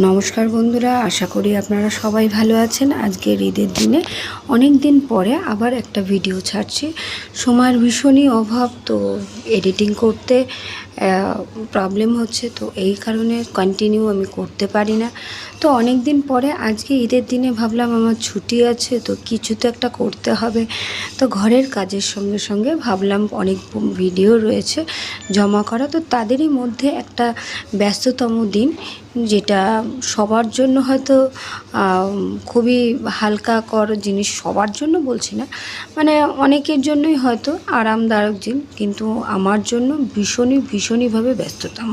নমস্কার বন্ধুরা, আশা করি আপনারা সবাই ভালো আছেন। আজকের ঈদের দিনে অনেক দিন পরে আবার একটা ভিডিও ছাড়ছি। সময়ের ভীষণই অভাব, তো এডিটিং করতে প্রবলেম হচ্ছে, তো এই কারণে কন্টিনিউ আমি করতে পারি না। তো অনেক দিন পরে আজকে ঈদের দিনে ভাবলাম আমার ছুটি আছে, তো কিছু তো একটা করতে হবে। তো ঘরের কাজের সঙ্গে সঙ্গে ভাবলাম অনেক ভিডিও রয়েছে জমা করা, তো তাদেরই মধ্যে একটা ব্যস্ততম দিন, যেটা সবার জন্য হয়তো খুবই হালকাকর জিনিস, সবার জন্য বলছি না, মানে অনেকের জন্যই হয়তো আরামদায়ক দিন, কিন্তু আমার জন্য ভীষণইভাবে ব্যস্ততম।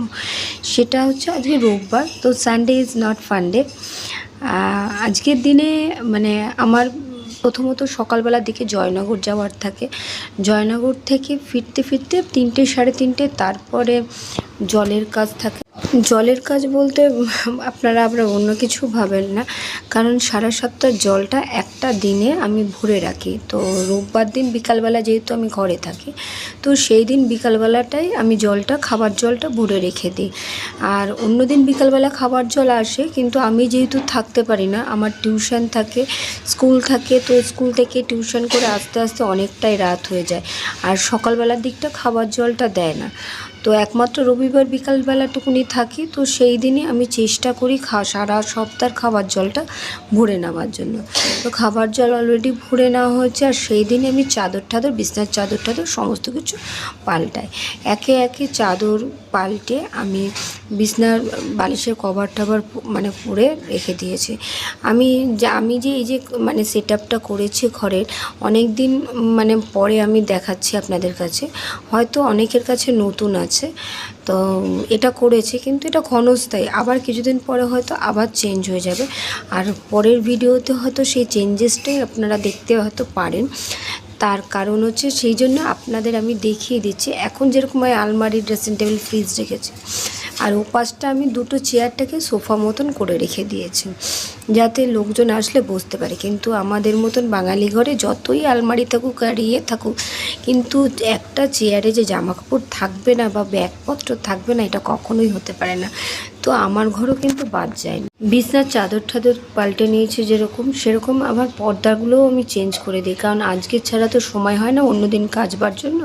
সেটা হচ্ছে আজকে রোববার, তো সানডে ইজ নট ফান্ডে। আজকের দিনে মানে আমার প্রথমত সকালবেলার দিকে জয়নগর যাওয়ার থাকে। জয়নগর থেকে ফিরতে ফিরতে 3টে সাড়ে 3টে, তারপরে জলের কাজ থাকে। জলের কাজ বলতে আপনারা অন্য কিছু ভাবেন না, কারণ সারা সপ্তাহ জলটা একটা দিনে আমি ভরে রাখি। তো রোববার দিন বিকালবেলা যেহেতু আমি ঘরে থাকি, তো সেই দিন বিকালবেলাটাই আমি খাবার জলটা ভরে রেখে দিই। আর অন্য দিন বিকালবেলা খাবার জল আসে, কিন্তু আমি যেহেতু থাকতে পারি না, আমার টিউশন থাকে, স্কুল থাকে, তো স্কুল থেকে টিউশন করে আস্তে আস্তে অনেকটাই রাত হয়ে যায়, আর সকালবেলার দিকটা খাবার জলটা দেয় না। তো একমাত্র রবিবার বিকালবেলাটুকুনি থাকি, তো সেই দিনই আমি চেষ্টা করি সারা সপ্তাহের খাবার জলটা ভরে নেওয়ার জন্য। তো খাবার জল অলরেডি ভরে নেওয়া হয়েছে, আর সেই দিনই আমি বিছনার চাদর সমস্ত কিছু পাল্টাই। একে একে চাদর পাল্টে আমি বিছনার বালিশের কভার টাভার মানে পরে রেখে দিয়েছি। আমি যে এই যে মানে সেট আপটা করেছি ঘরের, অনেক দিন মানে পরে আমি দেখাচ্ছি আপনাদের কাছে, হয়তো অনেকের কাছে নতুন আছে। তো এটা করেছি, কিন্তু এটা ক্ষণস্থায়ী, আবার কিছুদিন পরে হয়তো আবার চেঞ্জ হয়ে যাবে, আর পরের ভিডিওতে হয়তো সেই চেঞ্জেসটাই আপনারা দেখতে হয়তো পারেন। তার কারণ হচ্ছে, সেই জন্য আপনাদের আমি দেখিয়ে দিচ্ছি। এখন যেরকম আলমারি, ড্রেসিং টেবিল, ফ্রিজ রেখেছি, আর ওপাশটা আমি দুটো চেয়ারটাকে সোফা মতন করে রেখে দিয়েছি, যাতে লোকজন আসলে বসতে পারে। কিন্তু আমাদের মতন বাঙালি ঘরে যতই আলমারি থাকুক আর থাকুক, কিন্তু একটা চেয়ারে যে জামা কাপড় থাকবে না বা ব্যাগপত্র থাকবে না, এটা কখনোই হতে পারে না। তো আমার ঘরও কিন্তু বাদ যায়নি। বিছনার চাদর পাল্টে নিয়েছে যেরকম, সেরকম আবার পর্দাগুলোও আমি চেঞ্জ করে দিই, কারণ আজকে ছাড়া তো সময় হয় না অন্যদিন কাচবার জন্য।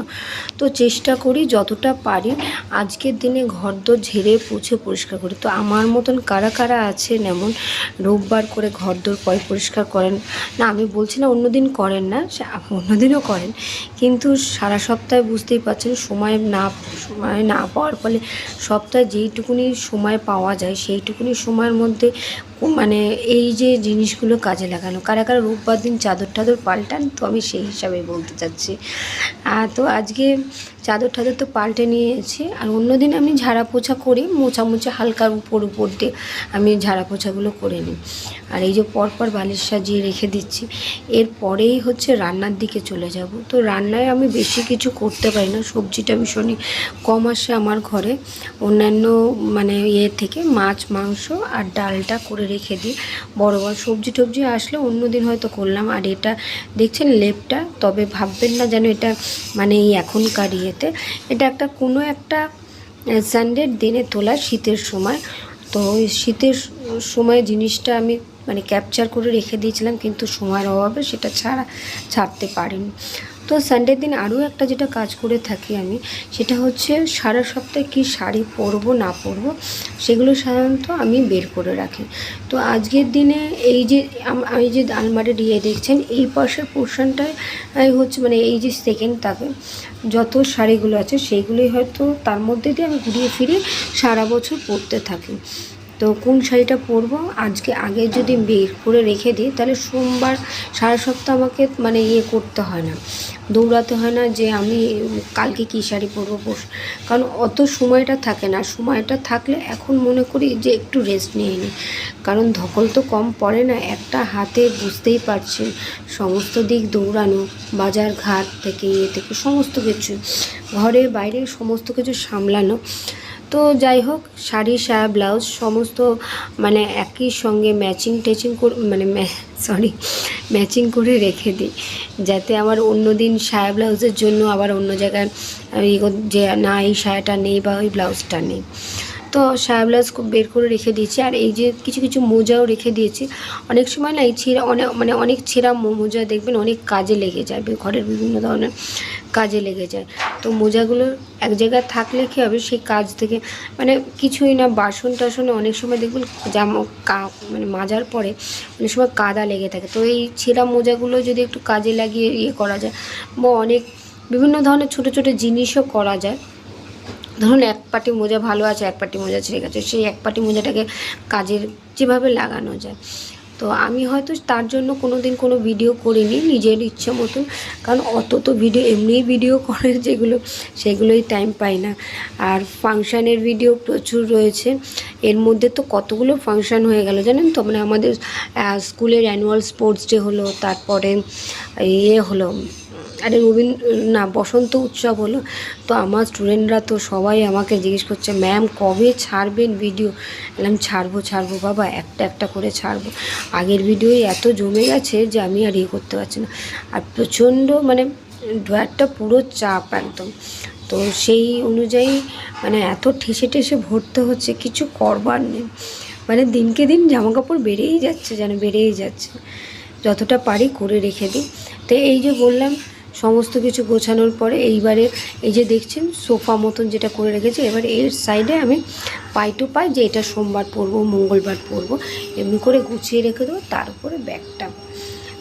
তো চেষ্টা করি যতটা পারি আজকের দিনে ঘরদোর ঝেড়ে পুছে পরিষ্কার করি। তো আমার মতন কারা কারা আছেন এমন রোববার করে ঘরদোর পরিষ্কার করেন না? আমি বলছি না অন্যদিন করেন না, অন্যদিনও করেন, কিন্তু সারা সপ্তাহে বুঝতেই পারছেন সময় না পাওয়ার ফলে সপ্তাহে যেইটুকুনি সময় পাওয়া যায় সেইটুকুনি সময়ের মধ্যে মানে এই যে জিনিসগুলো কাজে লাগানো। কারা কারা রোববার দিন চাদর পাল্টান, তো আমি সেই হিসাবে বলতে চাচ্ছি। তো আজকে চাদর তো পাল্টে নিয়েছি, আর অন্যদিন আমি ঝাড়া পোছা করি, মোছামুছি হালকার উপর দিয়ে আমি ঝাড়া পোছাগুলো করে নিই। আর এই যে পরপর বালিশ সাজিয়ে রেখে দিচ্ছি। এরপরেই হচ্ছে রান্নার দিকে চলে যাব। তো রান্নায় আমি বেশি কিছু করতে পারি না, সবজিটা ভীষণই কম আসে আমার ঘরে। অন্যান্য মানে থেকে মাছ, মাংস আর ডালটা করে রেখে দিই। বড় সবজি টবজি আসলে অন্য দিন হয়তো করলাম। আর এটা দেখছেন লেপটা, তবে ভাববেন না যেন এটা মানে এই এখনকার এটা কোনো একটা সানডের দিনে তোলা, শীতের সময়। তো ওই শীতের সময় জিনিসটা আমি মানে ক্যাপচার করে রেখে দিয়েছিলাম, কিন্তু সময়ের অভাবে সেটা ছাড়তে পারিনি। তো সানডের দিন আরও একটা যেটা কাজ করে থাকি আমি, সেটা হচ্ছে সারা সপ্তাহে কী শাড়ি পরবো না পরবো সেগুলো সাধারণত আমি বের করে রাখি। তো আজকের দিনে এই যে আলমারির দেখছেন, এই পাশের পোর্শনটায় হচ্ছে মানে এই যে সেকেন্ড তাকে যত শাড়িগুলো আছে সেইগুলোই হয়তো তার মধ্যে দিয়ে আমি ঘুরিয়ে ফিরিয়ে সারা বছর পরতে থাকি। তো কোন শাড়িটা পরবো আগে যদি বের করে রেখে দিই, তাহলে সোমবার সারা সপ্তাহ আমাকে মানে করতে হয় না, দৌড়াতে হয় না যে আমি কালকে কী শাড়ি পরবো, কারণ অত সময়টা থাকে না। সময়টা থাকলে এখন মনে করি যে একটু রেস্ট নিয়ে নিই, কারণ ধকল তো কম পড়ে না একটা হাতে, বুঝতেই পারছেন সমস্ত দিক দৌড়ানো, বাজার ঘাট থেকে থেকে সমস্ত কিছু, ঘরে বাইরে সমস্ত কিছু সামলানো। তো যাই হোক, শাড়ি, সায়া, ব্লাউজ সমস্ত মানে একই সঙ্গে ম্যাচিং করে রেখে দিই, যাতে আমার অন্য দিন সায়া ব্লাউজের জন্য আবার অন্য জায়গায় যে না এই সায়াটা নেই বা ওই ব্লাউজটা নেই। তো সায়া ব্লাউজ বের করে রেখে দিয়েছি। আর এই যে কিছু কিছু মোজাও রেখে দিয়েছি। অনেক সময় না এই ছেঁড়া অনেক ছেঁড়া মোজা দেখবেন অনেক কাজে লেগে যায়, ঘরের বিভিন্ন ধরনের কাজে লেগে যায়। তো মোজাগুলো এক জায়গায় থাকলে কী হবে, সেই কাজ থেকে কিছুই না, বাসন টাসনে অনেক সময় দেখবেন মাজার পরে অনেক সময় কাদা লেগে থাকে। তো এই ছেঁড়া মোজাগুলো যদি একটু কাজে লাগিয়ে করা যায়, বা অনেক বিভিন্ন ধরনের ছোটো ছোটো জিনিসও করা যায়। ধরুন এক পাটি মোজা ভালো আছে, এক পাটি মোজা ছিঁড়ে গেছে, সেই এক পাটি মোজাটাকে কাজের যেভাবে লাগানো যায়। তো আমি হয়তো তার জন্য কোনো দিন কোনো ভিডিও করিনি নিজের ইচ্ছে মতন, কারণ অত তো ভিডিও এমনিই ভিডিও করে যেগুলো সেগুলোই টাইম পাই না। আর ফাংশানের ভিডিও প্রচুর রয়েছে, এর মধ্যে তো কতগুলো ফাংশান হয়ে গেল জানেন তো। আমাদের স্কুলের অ্যানুয়াল স্পোর্টস ডে হলো, তারপরে হলো বসন্ত উৎসব হলো। তো আমার স্টুডেন্টরা তো সবাই আমাকে জিজ্ঞেস করছে, ম্যাম কবে ছাড়বেন ভিডিও? বললাম ছাড়বো বাবা, একটা একটা করে ছাড়বো। আগের ভিডিওই এত জমে গেছে যে আমি আর করতে পারছি না। আর প্রচণ্ড ড্রয়ারটা পুরো চাপ একদম। তো সেই অনুযায়ী এত ঠেসে ভরতে হচ্ছে, কিছু করবার নেই। দিনকে দিন জামাকাপড় বেড়েই যাচ্ছে, যতটা পারি করে রেখে দিই। তো এই যে বললাম সমস্ত কিছু গোছানোর পরে এইবারে এই যে দেখছেন সোফা মতন যেটা করে রেখেছি, এবারে এর সাইডে আমি পাই টু পাই যে এটা সোমবার পরবো, মঙ্গলবার পরবো, এমনি করে গুছিয়ে রেখে দেবো। তার উপরে ব্যাগটা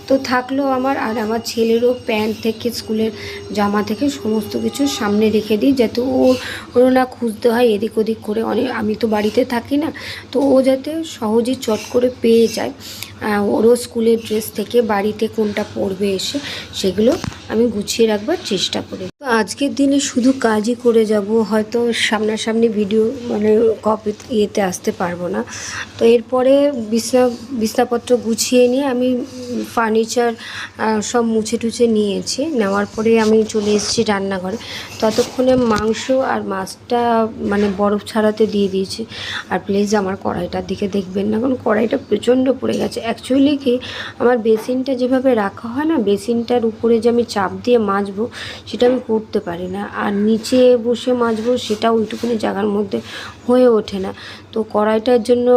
তো থাকলো আমার। আর আমার ছেলেরও প্যান্ট থেকে স্কুলের জামা থেকে সমস্ত কিছু সামনে রেখে দিই, যাতে ওরও না খুঁজতে হয় এদিক ওদিক করে। আমি তো বাড়িতে থাকি না, তো ও যাতে সহজেই চট করে পেয়ে যায়। ওরও স্কুলের ড্রেস থেকে বাড়িতে কোনটা পরবে এসে, সেগুলো আমি গুছিয়ে রাখবার চেষ্টা করি। তো আজকের দিনে শুধু কাজই করে যাব, হয়তো সামনাসামনি ভিডিও কপি আসতে পারবো না। তো এরপরে বিছনাপত্র গুছিয়ে নিয়ে আমি ফার্নিচার সব মুছে টুছে নিয়েছি। নেওয়ার পরে আমি চলে এসেছি রান্নাঘরে। ততক্ষণে মাংস আর মাছটা বরফ ছাড়াতে দিয়ে দিয়েছি। আর প্লিজ আমার কড়াইটার দিকে দেখবেন না, কারণ কড়াইটা প্রচণ্ড পড়ে গেছে। অ্যাকচুয়ালি কি, আমার বেসিনটা যেভাবে রাখা হয় না, বেসিনটার উপরে যে আমি চাপ দিয়ে মাজবো সেটা আমি করতে পারি না। আর নিচে বসে মাজবো সেটা ওইটুকুনি জায়গার মধ্যে হয়ে ওঠে না। তো কড়াইটার জন্য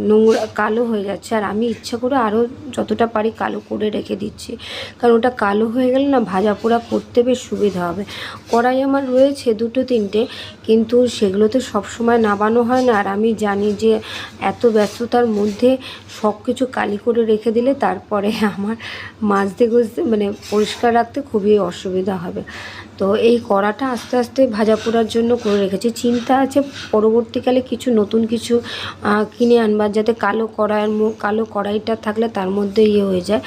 নোংরা কালো হয়ে যাচ্ছে। আর আমি ইচ্ছা করে আরও যতটা পারি কালো করে রেখে দিচ্ছি, কারণ ওটা কালো হয়ে গেলে না ভাজা পোড়া করতে বেশ সুবিধা হবে। কড়াই আমার রয়েছে 2-3টে, কিন্তু সেগুলো তো সবসময় নাবানো হয় না। আর আমি জানি যে এত ব্যস্ততার মধ্যে সব কিছু কালি করে রেখে দিলে তারপরে আমার মাজতে গুজতে পরিষ্কার রাখতে খুবই অসুবিধা হবে। তো এই কড়াটা আস্তে আস্তে ভাজা পোড়ার জন্য করে রেখেছি। চিন্তা আছে পরবর্তীকালে কিছু নতুন কিছু কিনে আনবার, যাতে কালো কড়াইটা থাকলে তার মধ্যে হয়ে যায়।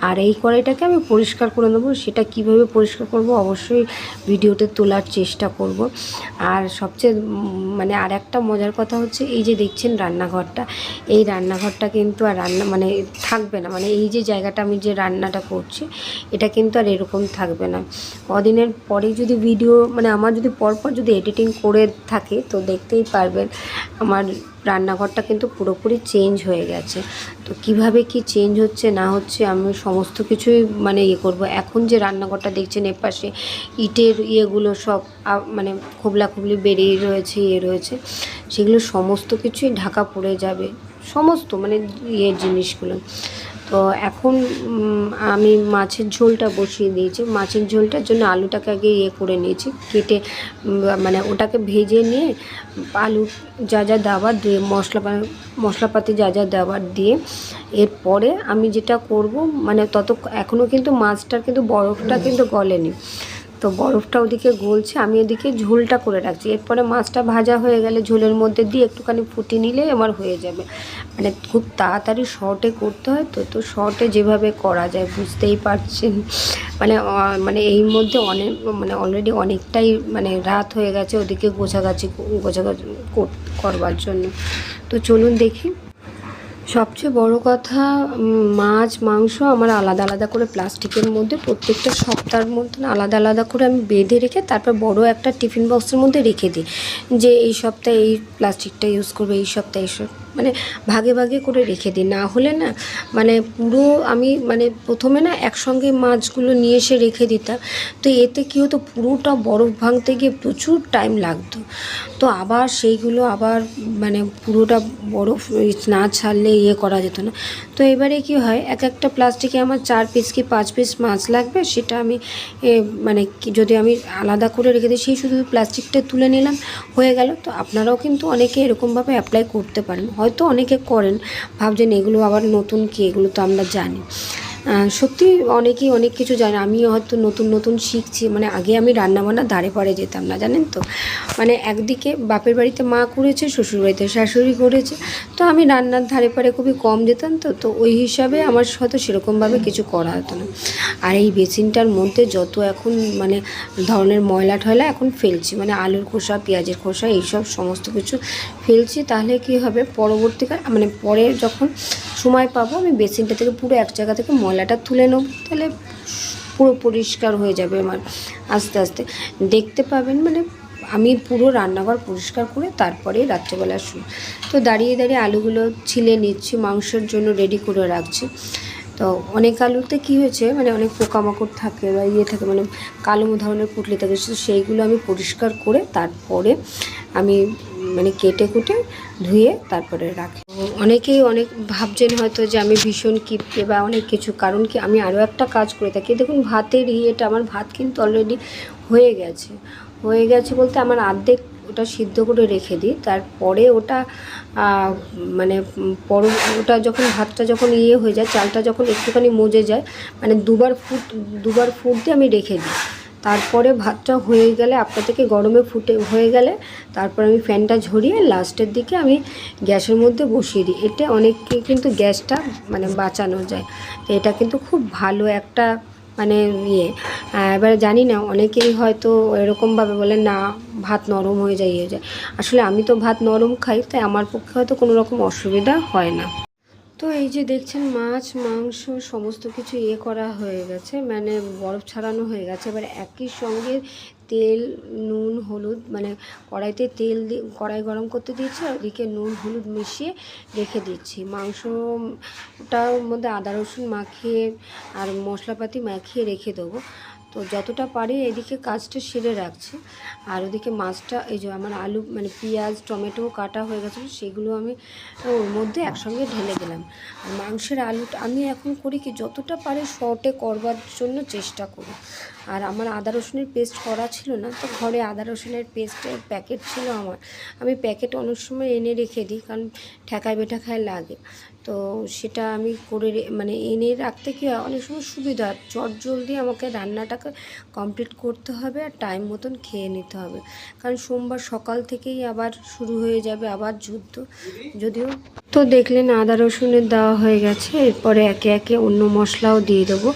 আর এই কড়াইটাকে আমি পরিষ্কার করে নেবো। সেটা কিভাবে পরিষ্কার করব অবশ্যই ভিডিওতে তোলার চেষ্টা করব। আর সবচেয়ে আর একটা মজার কথা হচ্ছে, এই যে দেখছেন রান্নাঘরটা, এই রান্নাঘরটা কিন্তু আর থাকবে না। এই যে জায়গাটা আমি যে রান্নাটা করছি, এটা কিন্তু আর এরকম থাকবে না। কদিনের পরে যদি ভিডিও আমার যদি পরপর যদি এডিটিং করে থাকে, তো দেখতেই পারবেন আমার রান্নাঘরটা কিন্তু পুরোপুরি চেঞ্জ হয়ে গেছে। তো কিভাবে কি চেঞ্জ হচ্ছে না হচ্ছে আমি সমস্ত কিছুই করব। এখন যে রান্নাঘরটা দেখছেন এপাশে ইটের ইয়েগুলো সব খোবলা খুবলি বেরিয়ে রয়েছে, সেগুলো সমস্ত কিছুই ঢাকা পড়ে যাবে, সমস্ত জিনিসগুলো। তো এখন আমি মাছের ঝোলটা বসিয়ে দিয়েছি। মাছের ঝোলটার জন্য আলুটাকে আগে করে নিয়েছি, কেটে ওটাকে ভেজে নিয়ে আলু যা যা দেওয়ার দিয়ে মশলাপাতি যা যা দেওয়ার দিয়ে, এরপরে আমি যেটা করব এখনও কিন্তু মাছটার কিন্তু বরফটা কিন্তু গলেনি। তো বরফটা ওদিকে গলছে, আমি ওদিকে ঝোলটা করে রাখছি। এরপরে মাছটা ভাজা হয়ে গেলে ঝোলের মধ্যে দিয়ে একটুখানি ফুটিয়ে নিলেই আমার হয়ে যাবে। খুব তাড়াতাড়ি শর্টে করতে হয়, তো শর্টে যেভাবে করা যায় বুঝতেই পারছেন। এই মধ্যে অনেক অলরেডি অনেকটাই রাত হয়ে গেছে ওদিকে গোছাগাছি করবার জন্য। তো চলুন দেখি। সবচেয়ে বড় কথা, মাছ মাংস আমার আলাদা আলাদা করে প্লাস্টিকের মধ্যে প্রত্যেকটা সপ্তাহের মধ্যে আলাদা আলাদা করে আমি বেঁধে রেখে তারপর বড় একটা টিফিন বক্সের মধ্যে রেখে দিই, যে এই সপ্তাহে এই প্লাস্টিকটা ইউজ করবে, এই সপ্তাহে মানে ভাগে ভাগে করে রেখে দিই, না হলে না মানে পুরো আমি মানে প্রথমে না একসঙ্গে মাছগুলো নিয়ে এসে রেখে দিতাম, তো এতে কী হতো পুরোটা বরফ ভাঙতে গিয়ে প্রচুর টাইম লাগতো। তো আবার সেইগুলো আবার মানে পুরোটা বরফ না ছাড়লে করা যেত না। তো এবারে কি হয়, এক একটা প্লাস্টিকে আমার 4 পিস কি 5 পিস মাছ লাগবে, সেটা আমি মানে যদি আমি আলাদা করে রেখে দিই, সেই শুধু প্লাস্টিকটা তুলে নিলাম, হয়ে গেল। তো আপনারাও কিন্তু অনেকে এরকমভাবে অ্যাপ্লাই করতে পারেন, হয়তো অনেকে করেন, ভাবছেন এগুলো আবার নতুন কি, এগুলো তো আমরা জানি। সত্যি অনেকেই অনেক কিছু জানে, আমিও হয়তো নতুন নতুন শিখছি। মানে আগে আমি রান্নাবান্না ধারে পাড়ে যেতাম না, জানেন তো। মানে একদিকে বাপের বাড়িতে মা করেছে, শ্বশুরবাড়িতে শাশুড়ি করেছে, তো আমি রান্নার ধারে পাড়ে খুবই কম যেতাম। তো ওই হিসাবে আমার হয়তো সেরকমভাবে কিছু করা হতো না। আর এই বেসিনটার মধ্যে যত এখন মানে ধরনের ময়লা টয়লা এখন ফেলছি, মানে আলুর খোসা, পেঁয়াজের খোসা, এইসব সমস্ত কিছু ফেলছি। তাহলে কি হবে, পরবর্তীকাল মানে পরে যখন সময় পাবো আমি বেসিনটা থেকে পুরো এক জায়গা থেকে ময়লাটা তুলে নেব, তাহলে পুরো পরিষ্কার হয়ে যাবে আমার। আস্তে আস্তে দেখতে পাবেন, মানে আমি পুরো রান্নাঘর পরিষ্কার করে তারপরে রাত্রেবেলা শুই। তো দাঁড়িয়ে দাঁড়িয়ে আলুগুলো ছিলে নিচ্ছি, মাংসের জন্য রেডি করে রাখছি। তো অনেক আলুতে কী হয়েছে, মানে অনেক পোকামাকড় থাকে বা থাকে, মানে কালো ধরনের পুঁটলি থাকে, সেইগুলো আমি পরিষ্কার করে তারপরে আমি মানে কেটে কুটে ধুয়ে তারপরে রাখি। অনেকেই অনেক ভাবছেন হয়তো যে আমি ভীষণ কিপটে বা অনেক কিছু, কারণ কি আমি আরও একটা কাজ করে থাকি। দেখুন ভাতের এটা আমার ভাত কিন্তু অলরেডি হয়ে গেছে। বলতে আমার অর্ধেক ওটা সিদ্ধ করে রেখে দিই, তারপরে ওটা মানে ওটা যখন ভাতটা যখন হয়ে যায়, চালটা যখন একটুখানি মজে যায়, মানে দুবার ফুট দিয়ে আমি রেখে দিই। তারপরে ভাতটা হয়ে গেলে আপনার থেকে গরমে হয়ে গেলে তারপর আমি ফ্যানটা ঝরিয়ে লাস্টের দিকে আমি গ্যাসের মধ্যে বসিয়ে দিই। এতে অনেককে কিন্তু গ্যাসটা মানে বাঁচানো যায়। তো এটা কিন্তু খুব ভালো একটা মানে এবারে জানি না, অনেকেই হয়তো এরকমভাবে বলে না ভাত নরম হয়ে যায় যায়। আসলে আমি তো ভাত নরম খাই, তাই আমার পক্ষে হয়তো কোনো রকম অসুবিধা হয় না। তো এই যে দেখছেন মাছ মাংস সমস্ত কিছু করা হয়ে গেছে, মানে বরফ ছাড়ানো হয়ে গেছে। এবার একই সঙ্গে তেল নুন হলুদ, মানে কড়াইতে তেল দিয়ে কড়াই গরম করতে দিয়েছি, আর ওদিকে নুন হলুদ মিশিয়ে রেখে দিচ্ছি। মাংসটার মধ্যে আদা রসুন মাখিয়ে আর মশলাপাতি মাখিয়ে রেখে দেবো। তো যতটা পারি এদিকে কাজটা সেরে রাখছি, আর ওদিকে মাছটা এই যে আমার আলু মানে পেঁয়াজ টমেটো কাটা হয়ে গেছিলো, সেগুলো আমি ওর মধ্যে একসঙ্গে ঢেলে দিলাম। আর মাংসের আলুটা আমি এখন করি কি, যতটা পারি শর্টে করবার জন্য চেষ্টা করি। আর আমার আদা রসুনের পেস্ট করা ছিল না, তো ঘরে আদা রসুনের পেস্টের প্যাকেট ছিল আমার, আমি প্যাকেট অনেক সময় এনে রেখে দিই, কারণ ঠেকায় বেঠাকায় লাগে। তো সেটা আমি করে মানে এনে রাখতে কি হয়, অনেক সময় সুবিধা, চটজলদি আমাকে রান্নাটাকে কমপ্লিট করতে হবে আর টাইম মতন খেয়ে নিতে হবে। কারণ সোমবার সকাল থেকেই আবার শুরু হয়ে যাবে আবার যুদ্ধ। যদিও তো দেখলেন আদা রসুনের দেওয়া হয়ে গেছে, এরপরে একে একে অন্য মশলাও দিয়ে দেবো।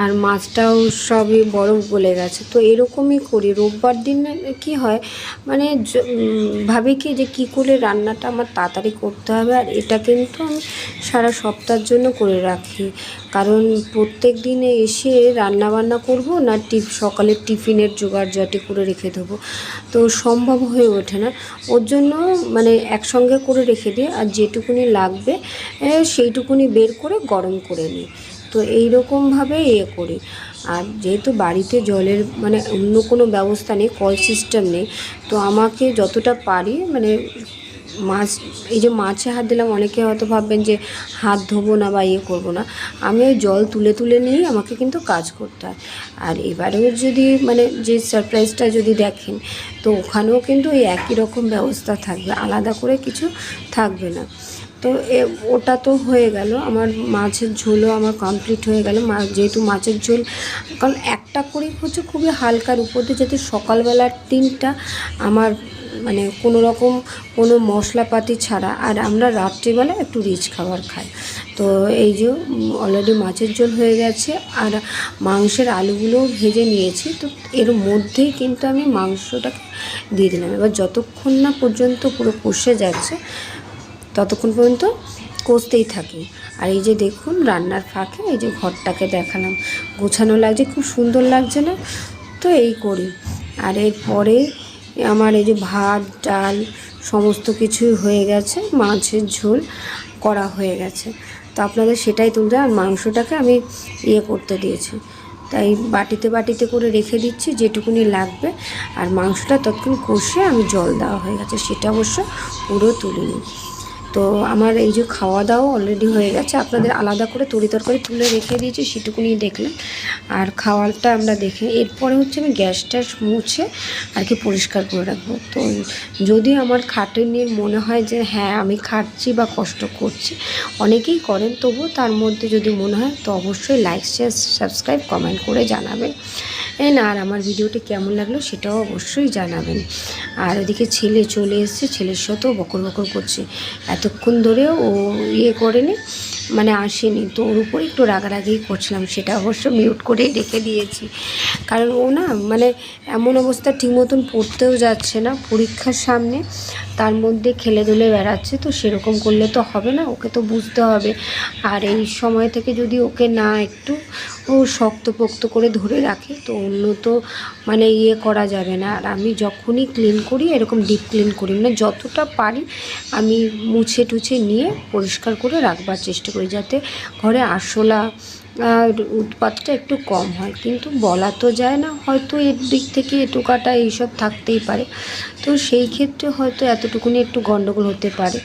আর মাছটাও সবই বরফ গলে গেছে। তো এরকমই করি রোববার দিন। কি হয় মানে ভাবি কি যে কী করে রান্নাটা আমার তাড়াতাড়ি করতে হবে, আর এটা কিন্তু আমি সারা সপ্তাহের জন্য করে রাখি। কারণ প্রত্যেক দিনে এসে রান্নাবান্না করব না, সকালের টিফিনের জোগাড় জাটি করে রেখে দেবো, তো সম্ভব হয়ে ওঠে না। ওর জন্য মানে একসঙ্গে করে রেখে দিই, আর যেটুকুনি লাগবে সেইটুকুনি বের করে গরম করে নিই। তো এইরকমভাবে করি। আর যেহেতু বাড়িতে জলের মানে অন্য কোনো ব্যবস্থা নেই, কল সিস্টেম নেই, তো আমাকে যতটা পারি মানে মাছ, এই যে মাছে হাত দিলাম, অনেকে হয়তো ভাববেন যে হাত ধোবো না বা করবো না, আমি ওই জল তুলে তুলে নিয়েই আমাকে কিন্তু কাজ করতে হয়। আর এবারেও যদি মানে যে সারপ্রাইজটা যদি দেখেন, তো ওখানেও কিন্তু ওই একই রকম ব্যবস্থা থাকবে, আলাদা করে কিছু থাকবে না। তো ওটা তো হয়ে গেল, আমার মাছের ঝোলও আমার কমপ্লিট হয়ে গেল। যেহেতু মাছের ঝোল, কারণ একটা করেই হচ্ছে খুবই হালকার উপর দিয়ে, যাতে সকালবেলার দিনটা আমার মানে কোনো রকম কোনো মশলাপাতি ছাড়া, আর আমরা রাত্রিবেলা একটু রিচ খাবার খাই। তো এই যে অলরেডি মাছের ঝোল হয়ে গেছে, আর মাংসের আলুগুলোও ভেজে নিয়েছি। তো এর মধ্যেই কিন্তু আমি মাংসটাকে দিয়ে দিলাম। এবার যতক্ষণ না পর্যন্ত পুরো কষে যাচ্ছে ততক্ষণ পর্যন্ত কষতেই থাকি। আর এই যে দেখুন রান্নার ফাঁকে এই যে ঘরটাকে দেখালাম, গোছানো লাগছে, খুব সুন্দর লাগছে না? তো এই করি। আর এরপরে আমার এই যে ভাত ডাল সমস্ত কিছুই হয়ে গেছে, মাছের ঝোল করা হয়ে গেছে। তো আপনাদের সেটাই তুলতে, আর মাংসটাকে আমি করতে দিয়েছি, তাই বাটিতে করে রেখে দিচ্ছি যেটুকুনি লাগবে। আর মাংসটা ততক্ষণ কষে আমি জল দেওয়া হয়ে গেছে, সেটা অবশ্য পুরো তুলিনি। তো আমার এই যে খাওয়া দাওয়া অলরেডি হয়ে গেছে, আপনাদের আলাদা করে তরকারি তুলে রেখে দিয়েছি সেটুকুনি দেখলেন। আর খাওয়ারটা আমরা দেখে এরপরে হচ্ছে আমি গ্যাসটা মুছে আর কি পরিষ্কার করে রাখবো। তো যদি আমার খাটুনির মনে হয় যে হ্যাঁ আমি খাটছি বা কষ্ট করছি, অনেকেই করেন, তবুও তার মধ্যে যদি মনে হয় তো অবশ্যই লাইক শেয়ার সাবস্ক্রাইব কমেন্ট করে জানাবেন। আর আমার ভিডিওটি কেমন লাগলো সেটাও অবশ্যই জানাবেন। আর ওদিকে ছেলে চলে এসেছে, ছেলের সাথেও বকর করছে, এতক্ষণ ধরেও ও করেনি, মানে আসেনি, তো ওর উপরে একটু রাগারাগি করছিলাম, সেটা অবশ্য মিউট করেই রেখে দিয়েছি। কারণ ও না মানে এমন অবস্থা ঠিক মতন পড়তেও যাচ্ছে না, পরীক্ষার সামনে, তার মধ্যে খেলে দুলে বেড়াচ্ছে, তো সেরকম করলে তো হবে না, ওকে তো বুঝতে হবে। আর এই সময় থেকে যদি ওকে না একটু শক্তপোক্ত করে ধরে রাখে তো অন্য তো মানে করা যাবে না। আর আমি যখনই ক্লিন করি এরকম ডিপ ক্লিন করি, মানে যতটা পারি আমি মুছে টুছে নিয়ে পরিষ্কার করে রাখবার চেষ্টা করি, যাতে ঘরে আরশোলা আর উৎপাতটা একটু কম হয়। কিন্তু বলা তো যায় না, হয়তো এর দিক থেকে এটুকাটা এইসব থাকতেই পারে, তো সেই ক্ষেত্রে হয়তো এতটুকুনি একটু গণ্ডগোল হতে পারে,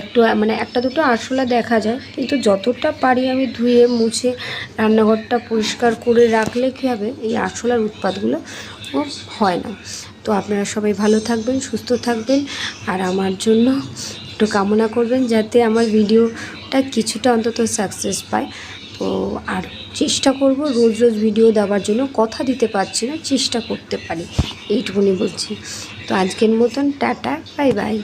একটু মানে একটা দুটো আরশোলা দেখা যায়। কিন্তু যতটা পারি আমি ধুয়ে মুছে রান্নাঘরটা পরিষ্কার করে রাখলে কী হবে, এই আরশোলার উৎপাতগুলো হয় না। তো আপনারা সবাই ভালো থাকবেন, সুস্থ থাকবেন, আর আমার জন্য একটু কামনা করবেন যাতে আমার ভিডিওটা কিছুটা অন্তত সাকসেস পায়। তো আর চেষ্টা করব রোজ ভিডিও দেওয়ার জন্য, কথা দিতে পারছি না, চেষ্টা করতে পারি, এইটুকুনি বলছি। তো আজকের মতন টাটা, বাই বাই।